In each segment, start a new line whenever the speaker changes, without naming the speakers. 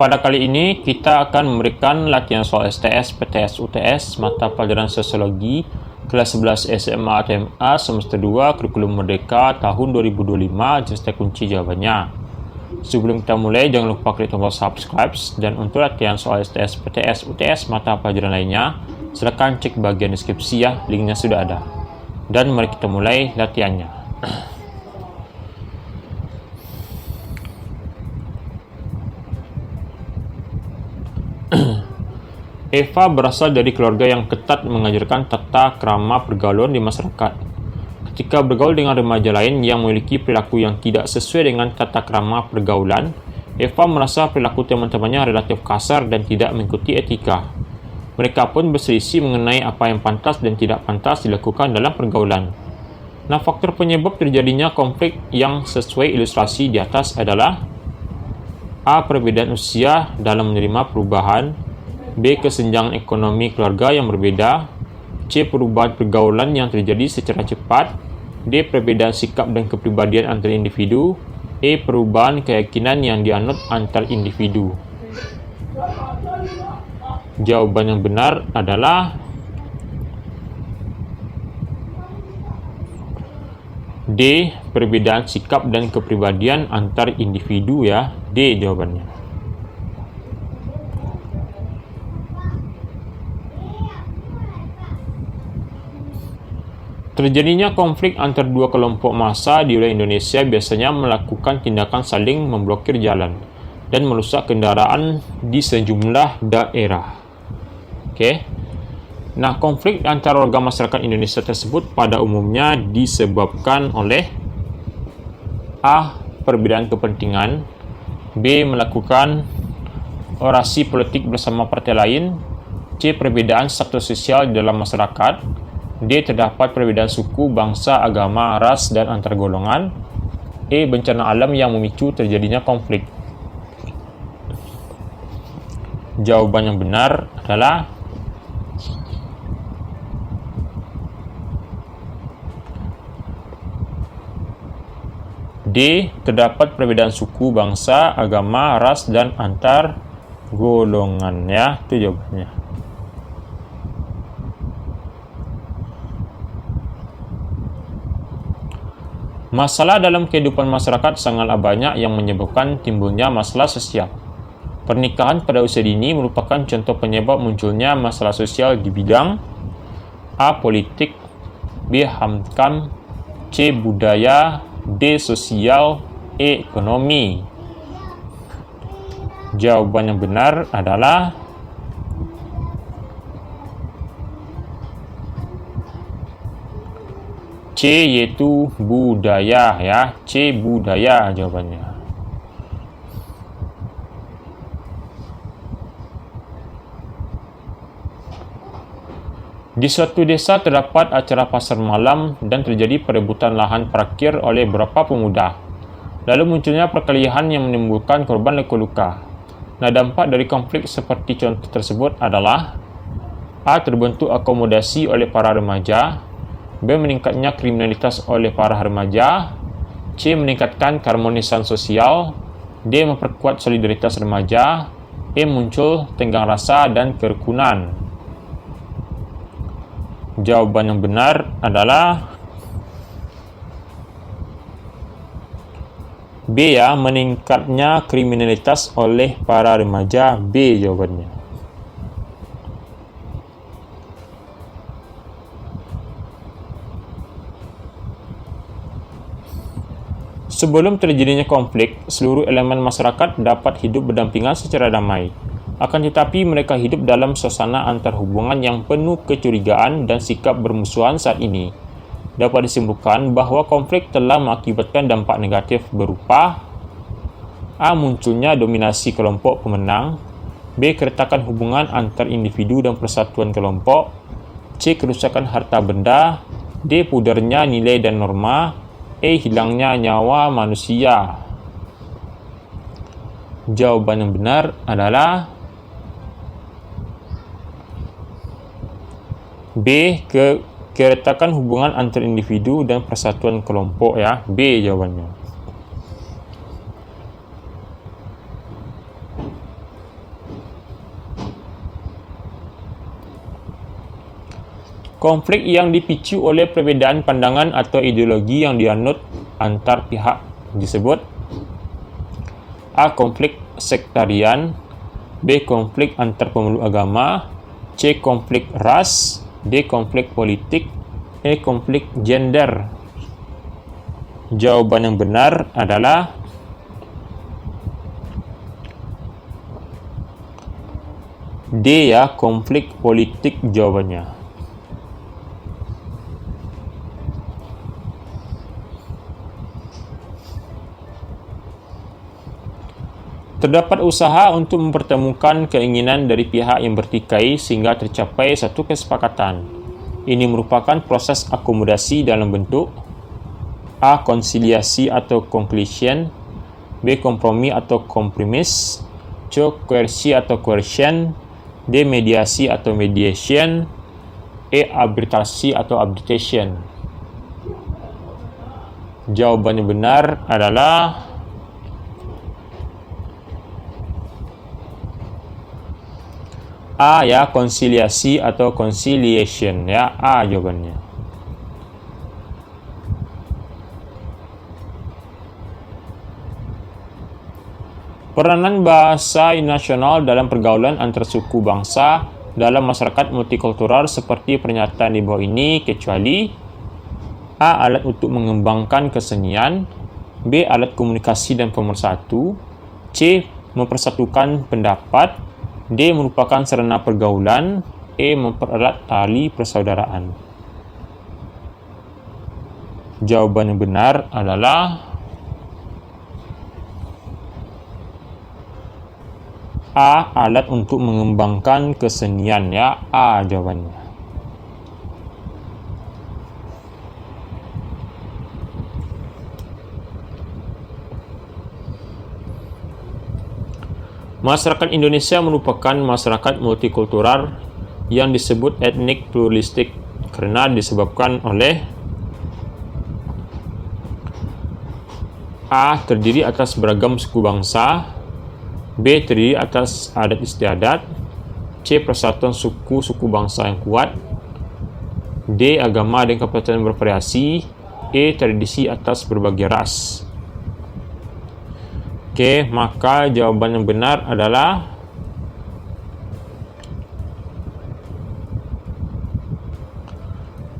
Pada kali ini, kita akan memberikan latihan soal STS, PTS, UTS, mata pelajaran Sosiologi, kelas 11 SMA TMA, semester 2, kurikulum Merdeka, tahun 2025, jenis kunci jawabannya. Sebelum kita mulai, jangan lupa klik tombol subscribe, dan untuk latihan soal STS, PTS, UTS, mata pelajaran lainnya, silakan cek bagian deskripsi ya, linknya sudah ada. Dan mari kita mulai latihannya. Eva berasal dari keluarga yang ketat mengajarkan tata krama pergaulan di masyarakat. Ketika bergaul dengan remaja lain yang memiliki perilaku yang tidak sesuai dengan tata krama pergaulan, Eva merasa perilaku teman-temannya relatif kasar dan tidak mengikuti etika. Mereka pun berselisih mengenai apa yang pantas dan tidak pantas dilakukan dalam pergaulan. Nah, faktor penyebab terjadinya konflik yang sesuai ilustrasi di atas adalah A. Perbedaan usia dalam menerima perubahan, B. Kesenjangan ekonomi keluarga yang berbeda, C. Perubahan pergaulan yang terjadi secara cepat, D. Perbedaan sikap dan kepribadian antar individu, E. Perubahan keyakinan yang dianut antar individu. Jawaban yang benar adalah D. Perbedaan sikap dan kepribadian antar individu ya. D jawabannya. Terjadinya konflik antar dua kelompok massa di wilayah Indonesia biasanya melakukan tindakan saling memblokir jalan dan merusak kendaraan di sejumlah daerah. Oke. Nah, konflik antara warga masyarakat Indonesia tersebut pada umumnya disebabkan oleh A. Perbedaan kepentingan, B. Melakukan orasi politik bersama partai lain, C. Perbedaan status sosial di dalam masyarakat, D. Terdapat perbedaan suku, bangsa, agama, ras, dan antar golongan, E. Bencana alam yang memicu terjadinya konflik. Jawaban yang benar adalah D. Terdapat perbedaan suku, bangsa, agama, ras, dan antar golongan ya. Itu jawabannya. Masalah dalam kehidupan masyarakat sangatlah banyak yang menyebabkan timbulnya masalah sosial. Pernikahan pada usia dini merupakan contoh penyebab munculnya masalah sosial di bidang A. Politik, B. HAM, C. Budaya, D. Sosial, E. Ekonomi. Jawaban yang benar adalah C, yaitu budaya ya. C, budaya jawabannya. Di suatu desa terdapat acara pasar malam dan terjadi perebutan lahan parkir oleh beberapa pemuda. Lalu munculnya perkelahian yang menimbulkan korban luka-luka. Nah, dampak dari konflik seperti contoh tersebut adalah A. Terbentuk akomodasi oleh para remaja, B. Meningkatnya kriminalitas oleh para remaja, C. Meningkatkan keharmonisan sosial, D. Memperkuat solidaritas remaja, E. Muncul tenggang rasa dan kerukunan. Jawaban yang benar adalah B ya, meningkatnya kriminalitas oleh para remaja. B jawabannya. Sebelum terjadinya konflik, seluruh elemen masyarakat dapat hidup berdampingan secara damai. Akan tetapi mereka hidup dalam suasana antar hubungan yang penuh kecurigaan dan sikap bermusuhan saat ini. Dapat disimpulkan bahwa konflik telah mengakibatkan dampak negatif berupa A. Munculnya dominasi kelompok pemenang, B. Keretakan hubungan antar individu dan persatuan kelompok, C. Kerusakan harta benda, D. Pudarnya nilai dan norma, E. Hilangnya nyawa manusia. Jawaban yang benar adalah B. Keretakan hubungan antar individu dan persatuan kelompok ya. B jawabannya. Konflik yang dipicu oleh perbedaan pandangan atau ideologi yang dianut antar pihak disebut A. Konflik sektarian, B. Konflik antar pemeluk agama, C. Konflik ras, D. Konflik politik, E. Konflik gender. Jawaban yang benar adalah D ya, konflik politik jawabannya. Terdapat usaha untuk mempertemukan keinginan dari pihak yang bertikai sehingga tercapai satu kesepakatan. Ini merupakan proses akomodasi dalam bentuk A. Konsiliasi atau conciliation, B. Kompromi atau kompromis, C. Koersi atau coercion, D. Mediasi atau mediation, E. Arbitrasi atau arbitration. Jawaban yang benar adalah A ya, konsiliasi atau conciliation ya, A jawabannya. Peranan bahasa nasional dalam pergaulan antar suku bangsa dalam masyarakat multikultural seperti pernyataan di bawah ini kecuali A. Alat untuk mengembangkan kesenian, B. Alat komunikasi dan pemersatu, C. Mempersatukan pendapat, D. Merupakan sarana pergaulan, E. Mempererat tali persaudaraan. Jawaban yang benar adalah A. Alat untuk mengembangkan kesenian ya, A jawabannya. Masyarakat Indonesia merupakan masyarakat multikultural yang disebut etnik pluralistik karena disebabkan oleh A. Terdiri atas beragam suku bangsa, B. Terdiri atas adat istiadat, C. Persatuan suku bangsa yang kuat, D. Agama dan kepercayaan bervariasi, E. Tradisi atas berbagai ras. Oke, maka jawaban yang benar adalah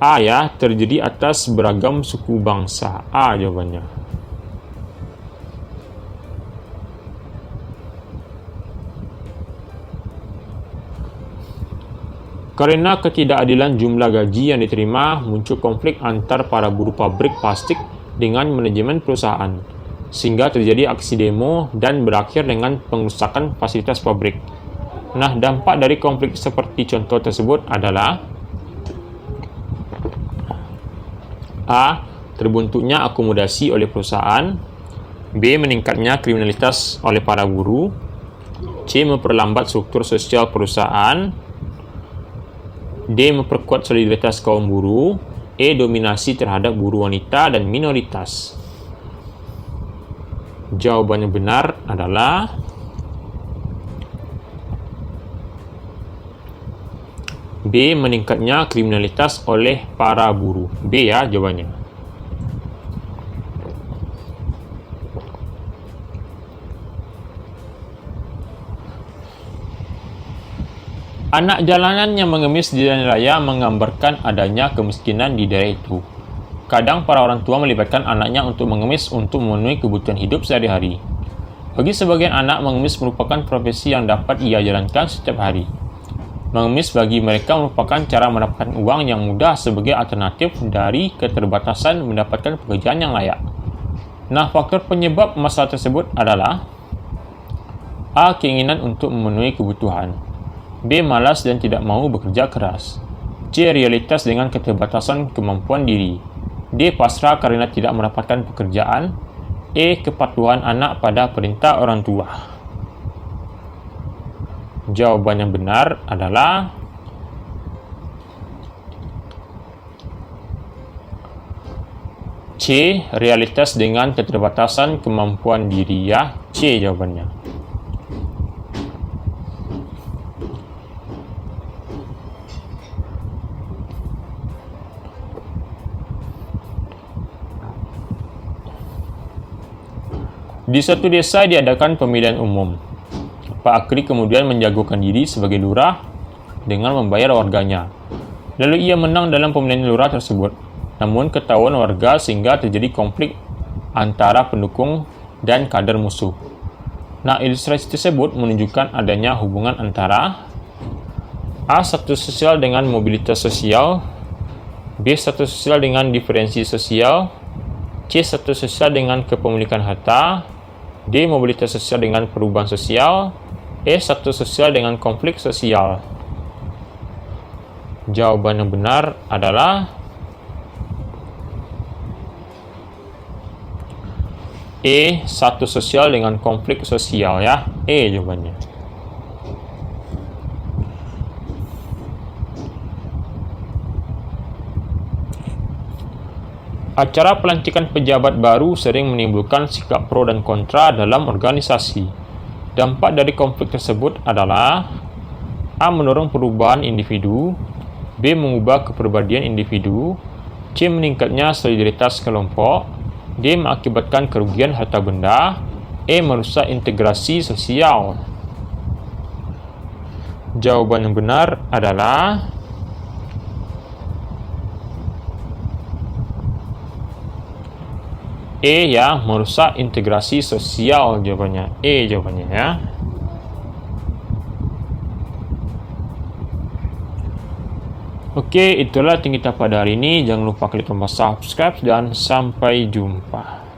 A ya, terdiri atas beragam suku bangsa. A jawabannya. Karena ketidakadilan jumlah gaji yang diterima, muncul konflik antar para buruh pabrik plastik dengan manajemen perusahaan, sehingga terjadi aksi demo dan berakhir dengan pengrusakan fasilitas pabrik. Nah, dampak dari konflik seperti contoh tersebut adalah A. Terbentuknya akomodasi oleh perusahaan, B. Meningkatnya kriminalitas oleh para buruh, C. Memperlambat struktur sosial perusahaan, D. Memperkuat solidaritas kaum buruh, E. Dominasi terhadap buruh wanita dan minoritas. Jawaban yang benar adalah B. Meningkatnya kriminalitas oleh para buruh. B ya jawabannya. Anak jalanan yang mengemis di jalan raya menggambarkan adanya kemiskinan di daerah itu. Kadang para orang tua melibatkan anaknya untuk mengemis untuk memenuhi kebutuhan hidup sehari-hari. Bagi sebagian anak, mengemis merupakan profesi yang dapat ia jalankan setiap hari. Mengemis bagi mereka merupakan cara mendapatkan uang yang mudah sebagai alternatif dari keterbatasan mendapatkan pekerjaan yang layak. Nah, faktor penyebab masalah tersebut adalah A. Keinginan untuk memenuhi kebutuhan, B. Malas dan tidak mau bekerja keras, C. Realitas dengan keterbatasan kemampuan diri, D. Pasrah karena tidak mendapatkan pekerjaan, E. Kepatuhan anak pada perintah orang tua. Jawaban yang benar adalah C. Realitas dengan keterbatasan kemampuan diri ya, C jawabannya. Di suatu desa diadakan pemilihan umum. Pak Akri kemudian menjagokan diri sebagai lurah dengan membayar warganya. Lalu ia menang dalam pemilihan lurah tersebut. Namun ketahuan warga sehingga terjadi konflik antara pendukung dan kader musuh. Nah, ilustrasi tersebut menunjukkan adanya hubungan antara A. Status sosial dengan mobilitas sosial, B. Status sosial dengan diferensi sosial, C. Status sosial dengan kepemilikan harta, D. Mobilitas sosial dengan perubahan sosial, E. Status sosial dengan konflik sosial. Jawaban yang benar adalah E. Status sosial dengan konflik sosial, ya. E jawabannya. Acara pelantikan pejabat baru sering menimbulkan sikap pro dan kontra dalam organisasi. Dampak dari konflik tersebut adalah A. Mendorong perubahan individu, B. Mengubah kepribadian individu, C. Meningkatnya solidaritas kelompok, D. Mengakibatkan kerugian harta benda, E. Merusak integrasi sosial. Jawaban yang benar adalah E, ya, merusak integrasi sosial. Jawabannya E jawabannya, ya. Oke, itulah yang kita pada hari ini. Jangan lupa klik tombol subscribe dan sampai jumpa.